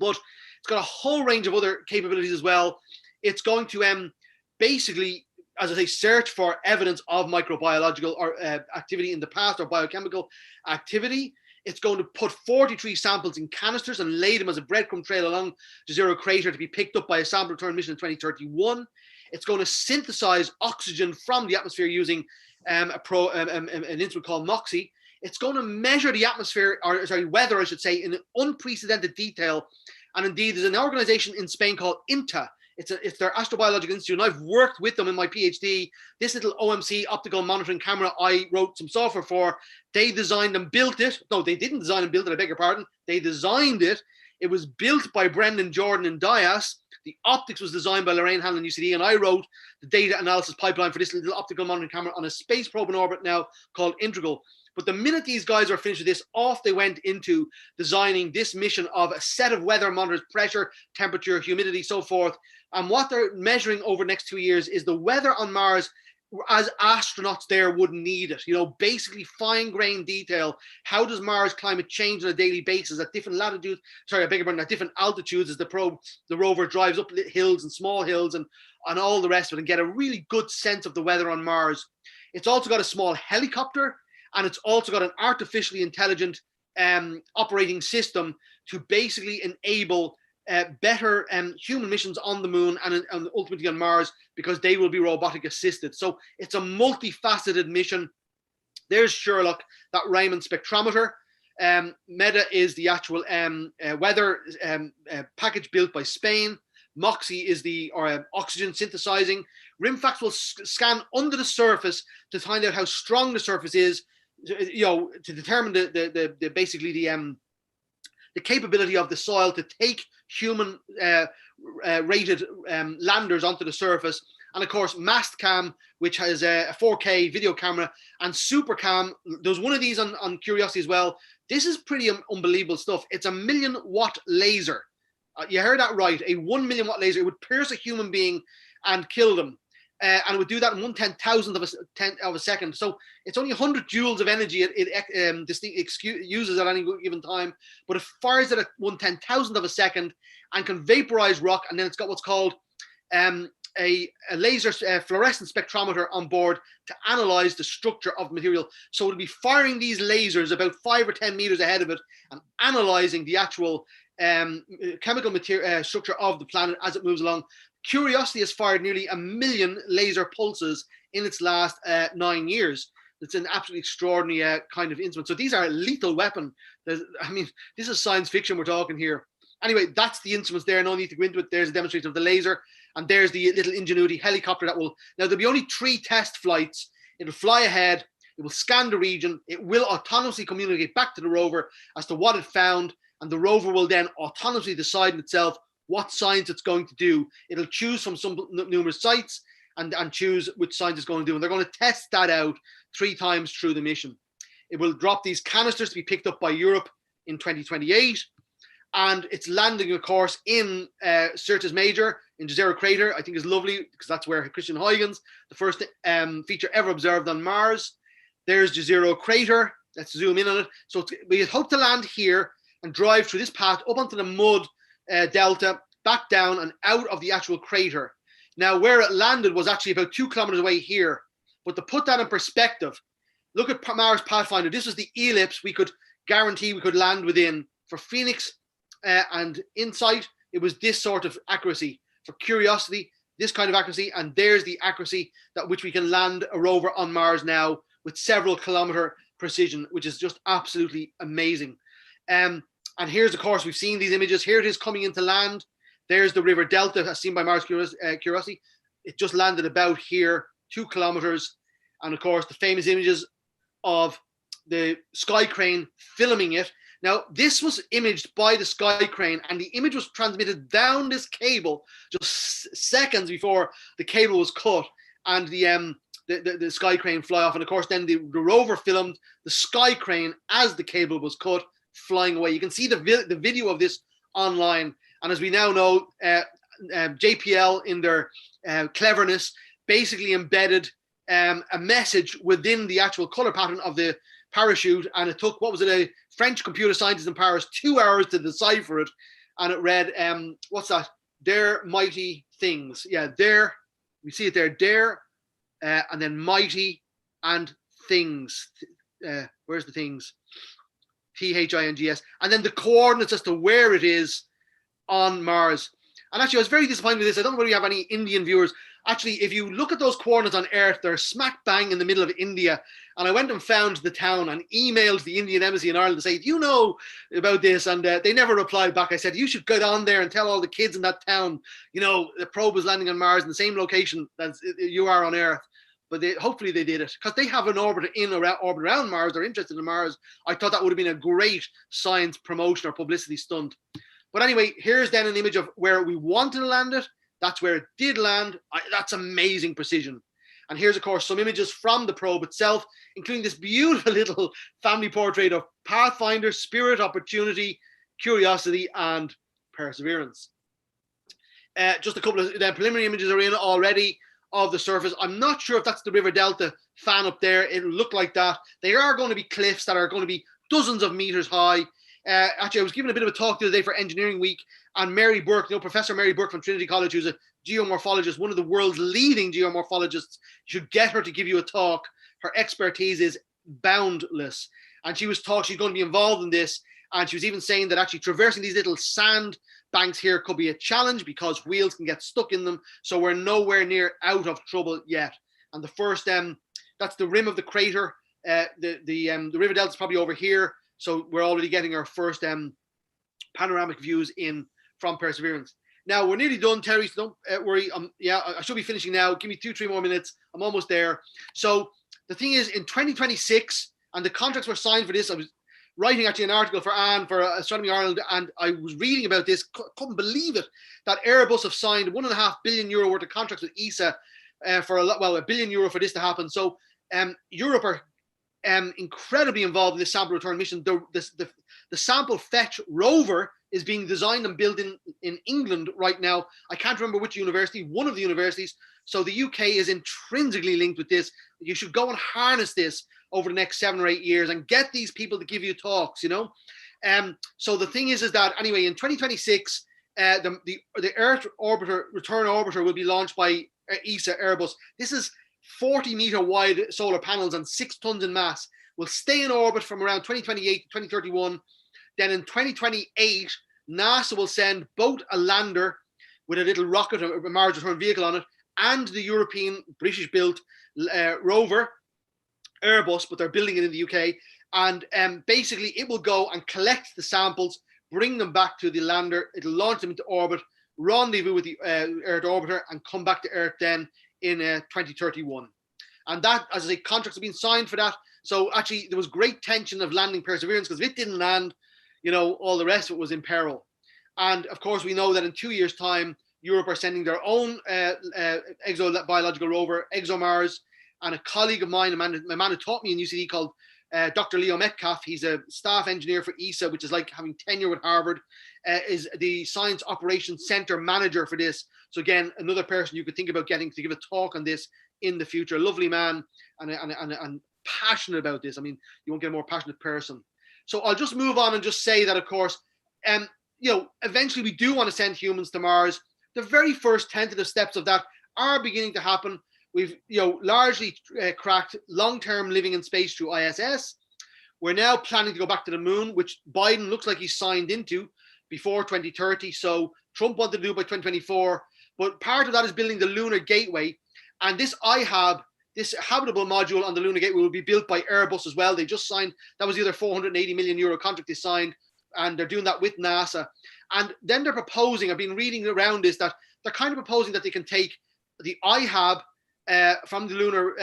But it's got a whole range of other capabilities as well. It's going to basically, as I say, search for evidence of microbiological or activity in the past or biochemical activity. It's going to put 43 samples in canisters and lay them as a breadcrumb trail along Jezero crater to be picked up by a sample return mission in 2031. It's going to synthesize oxygen from the atmosphere using an instrument called MOXIE. It's going to measure the atmosphere, or sorry, weather, I should say, in unprecedented detail. And indeed, there's an organization in Spain called INTA. It's their astrobiological institute, and I've worked with them in my PhD. This little OMC optical monitoring camera I wrote some software for, they designed and built it. No, they didn't design and build it, I beg your pardon. They designed it. It was built by Brendan Jordan in Dias. The optics was designed by Lorraine Hanlon UCD, and I wrote the data analysis pipeline for this little optical monitoring camera on a space probe in orbit now called Integral. But the minute these guys were finished with this, off they went into designing this mission of a set of weather monitors, pressure, temperature, humidity, so forth. And what they're measuring over the next 2 years is the weather on Mars as astronauts there would need it. You know, basically fine-grained detail. How does Mars climate change on a daily basis at different latitudes? Sorry, I beg your pardon, at different altitudes as the rover drives up hills and small hills and all the rest of it, and get a really good sense of the weather on Mars. It's also got a small helicopter, and it's also got an artificially intelligent operating system to basically enable better human missions on the moon and ultimately on Mars, because they will be robotic assisted. So it's a multifaceted mission. There's Sherlock, that Raman spectrometer. MEDA is the actual weather package built by Spain. MOXIE is the oxygen synthesizing. RIMFAX will scan under the surface to find out how strong the surface is, you know, to determine basically the capability of the soil to take human rated landers onto the surface. And of course, MASTCAM, which has a 4K video camera, and SuperCam. There's one of these on Curiosity as well. This is pretty unbelievable stuff. It's a 1,000,000 watt laser. You heard that right, a 1,000,000 watt laser. It would pierce a human being and kill them. And it would do that in 1/10,000th of a second. So it's only 100 joules of energy it uses at any given time, but it fires it at 1/10,000th of a second and can vaporize rock. And then it's got what's called a laser fluorescent spectrometer on board to analyze the structure of material. So it'll be firing these lasers about 5 or 10 meters ahead of it and analyzing the actual chemical material structure of the planet as it moves along. Curiosity has fired nearly 1,000,000 laser pulses in its last 9 years. It's an absolutely extraordinary kind of instrument. So these are a lethal weapon. I mean, this is science fiction we're talking here. Anyway, that's the instruments there. No need to go into it. There's a demonstration of the laser. And there's the little Ingenuity helicopter that will, now there'll be only 3 test flights. It'll fly ahead. It will scan the region. It will autonomously communicate back to the rover as to what it found. And the rover will then autonomously decide in itself what science it's going to do. It'll choose from some numerous sites and choose which science it's going to do. And they're going to test that out 3 times through the mission. It will drop these canisters to be picked up by Europe in 2028. And it's landing, of course, in Syrtis Major, in Jezero Crater. I think is lovely because that's where Christian Huygens, the first feature ever observed on Mars. There's Jezero Crater. Let's zoom in on it. So we hope to land here and drive through this path up onto the mud delta, back down and out of the actual crater. Now, where it landed was actually about 2 kilometers away here. But to put that in perspective, look at Mars Pathfinder. This was the ellipse we could guarantee we could land within. For Phoenix and Insight, it was this sort of accuracy. For Curiosity, this kind of accuracy. And there's the accuracy that which we can land a rover on Mars now with several kilometer precision, which is just absolutely amazing. And here's, of course, we've seen these images. Here it is coming into land. There's the river delta as seen by Mars Curiosity. It just landed about here, 2 kilometers. And of course, the famous images of the sky crane filming it. Now, this was imaged by the sky crane, and the image was transmitted down this cable just seconds before the cable was cut, and the sky crane fly off. And of course, then the rover filmed the sky crane as the cable was cut, flying away. You can see the video of this online. And as we now know, JPL in their cleverness basically embedded a message within the actual color pattern of the parachute. And it took, what was it, a French computer scientist in Paris 2 hours to decipher it. And it read, what's that? Dare mighty things. Yeah, dare, we see it there, dare, and then mighty and things. Where's the things? THINGS, and then the coordinates as to where it is on Mars. And actually, I was very disappointed with this. I don't know whether you have any Indian viewers. actually, if you look at those coordinates on Earth, they're smack bang in the middle of India. And I went and found the town and emailed the Indian embassy in Ireland to say, do you know about this? And they never replied back. I said, you should go down there and tell all the kids in that town, you know, the probe was landing on Mars in the same location as you are on Earth. But hopefully they did it, because they have an orbit around Mars. They're interested in Mars. I thought that would have been a great science promotion or publicity stunt. But anyway, here's then an image of where we wanted to land it. That's where it did land. That's amazing precision. And here's, of course, some images from the probe itself, including this beautiful little family portrait of Pathfinder, Spirit, Opportunity, Curiosity, and Perseverance. Just a couple of the preliminary images are in already of the surface. I'm not sure if that's the River Delta fan up there. It'll look like that. There are going to be cliffs that are going to be dozens of meters high. Actually, I was giving a bit of a talk the other day for Engineering Week, and Mary Burke, you know, Professor Mary Burke from Trinity College, who's a geomorphologist, one of the world's leading geomorphologists. You should get her to give you a talk. Her expertise is boundless. And she's going to be involved in this. And she was even saying that actually traversing these little sand banks here could be a challenge because wheels can get stuck in them. So we're nowhere near out of trouble yet. And the first, that's the rim of the crater. The River Delta is probably over here. So we're already getting our first panoramic views in from Perseverance. Now we're nearly done, Terry, so don't worry. Yeah, I should be finishing now. Give me 2-3 more minutes. I'm almost there. So the thing is, in 2026, and the contracts were signed for this. I was writing actually an article for Anne for Astronomy Ireland, and I was reading about this. Couldn't believe it, that Airbus have signed €1.5 billion worth of contracts with ESA for €1 billion for this to happen. So Europe are incredibly involved in this sample return mission. The sample fetch rover is being designed and built in England right now. I can't remember which university, one of the universities. So the UK is intrinsically linked with this. You should go and harness this over the next 7 or 8 years and get these people to give you talks, you know. So the thing is that anyway, in 2026, the Earth orbiter, return orbiter will be launched by ESA Airbus. This is 40-meter wide solar panels and 6 tons in mass. Will stay in orbit from around 2028 to 2031. Then in 2028, NASA will send both a lander with a little rocket, a Mars return vehicle on it, and the European British-built rover, Airbus, but they're building it in the UK. And basically, it will go and collect the samples, bring them back to the lander. It'll launch them into orbit, rendezvous with the Earth orbiter, and come back to Earth then in 2031. And that, as I say, contracts have been signed for that. So actually, there was great tension of landing Perseverance, because if it didn't land, you know, all the rest of it was in peril. And of course, we know that in 2 years' time, Europe are sending their own exobiological rover, ExoMars, and a colleague of mine, a man who taught me in UCD called Dr. Leo Metcalf. He's a staff engineer for ESA, which is like having tenure with Harvard, is the Science Operations Center manager for this. So again, another person you could think about getting to give a talk on this in the future. A lovely man and passionate about this. I mean, you won't get a more passionate person. So I'll just move on and just say that, of course, you know, eventually we do want to send humans to Mars. The very first tentative steps of that are beginning to happen. We've, you know, largely cracked long-term living in space through ISS. We're now planning to go back to the moon, which Biden looks like he's signed into before 2030. So Trump wanted to do it by 2024. But part of that is building the Lunar Gateway. And this this habitable module on the Lunar Gateway will be built by Airbus as well. They just signed, that was the other €480 million contract they signed, and they're doing that with NASA. And then they're proposing, I've been reading around this, that they're kind of proposing that they can take the IHAB from the Lunar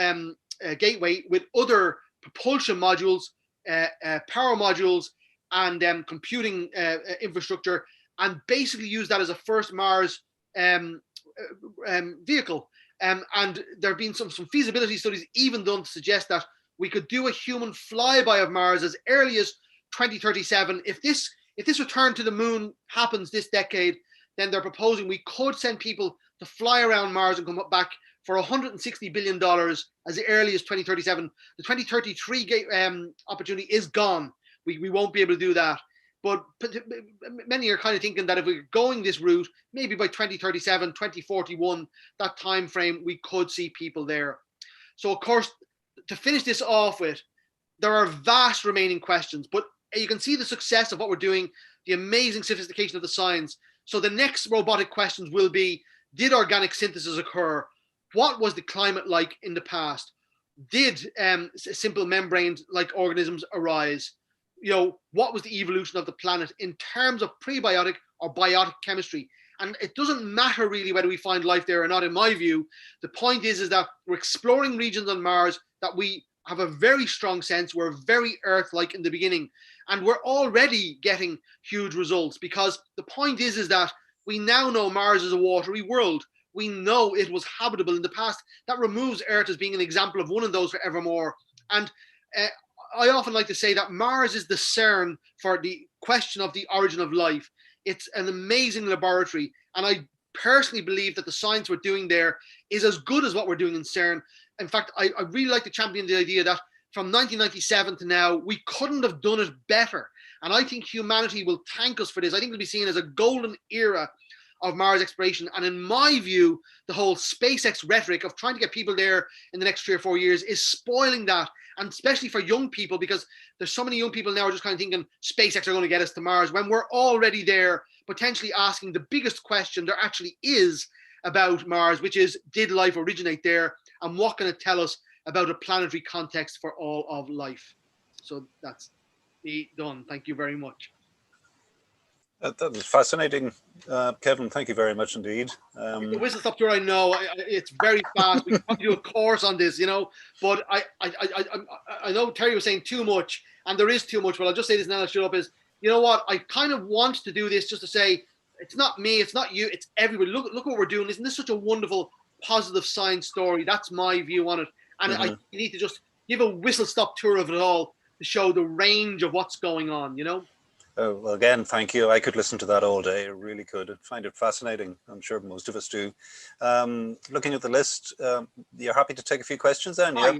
Gateway with other propulsion modules, power modules, and computing infrastructure, and basically use that as a first Mars vehicle. And there have been some feasibility studies even done to suggest that we could do a human flyby of Mars as early as 2037. If this return to the moon happens this decade, then they're proposing we could send people to fly around Mars and come back for $160 billion as early as 2037. The 2033 opportunity is gone. We won't be able to do that. But many are kind of thinking that if we're going this route, maybe by 2037, 2041, that time frame, we could see people there. So of course, to finish this off with, there are vast remaining questions, but you can see the success of what we're doing, the amazing sophistication of the science. So the next robotic questions will be, did organic synthesis occur? what was the climate like in the past? Did simple membrane-like organisms arise? You know, what was the evolution of the planet in terms of prebiotic or biotic chemistry? And it doesn't matter really whether we find life there or not, in my view. The point is that we're exploring regions on Mars that we have a very strong sense we're very Earth-like in the beginning. And we're already getting huge results, because the point is that we now know Mars is a watery world. We know it was habitable in the past. That removes Earth as being an example of one of those forevermore. And I often like to say that Mars is the CERN for the question of the origin of life. It's an amazing laboratory. And I personally believe that the science we're doing there is as good as what we're doing in CERN. In fact, I really like to champion the idea that from 1997 to now, we couldn't have done it better. And I think humanity will thank us for this. I think it'll be seen as a golden era of Mars exploration. And in my view, the whole SpaceX rhetoric of trying to get people there in the next 3 or 4 years is spoiling that. And especially for young people, because there's so many young people now are just kind of thinking SpaceX are going to get us to Mars, when we're already there, potentially asking the biggest question there actually is about Mars, which is, did life originate there? And what can it tell us about a planetary context for all of life? So that's me done. Thank you very much. That was fascinating, Kevin. Thank you very much indeed. The whistle stop tour, I know it's very fast. We can probably do a course on this, you know. But I know Terry was saying too much, and there is too much. But I'll just say this now. I'll shut up. Is, you know what? I kind of want to do this just to say it's not me, it's not you, it's everybody. Look what we're doing. Isn't this such a wonderful, positive science story? That's my view on it. And I need to just give a whistle stop tour of it all to show the range of what's going on. You know. Well, again, thank you. I could listen to that all day. I really could. I find it fascinating. I'm sure most of us do. Looking at the list, you're happy to take a few questions then? Yeah.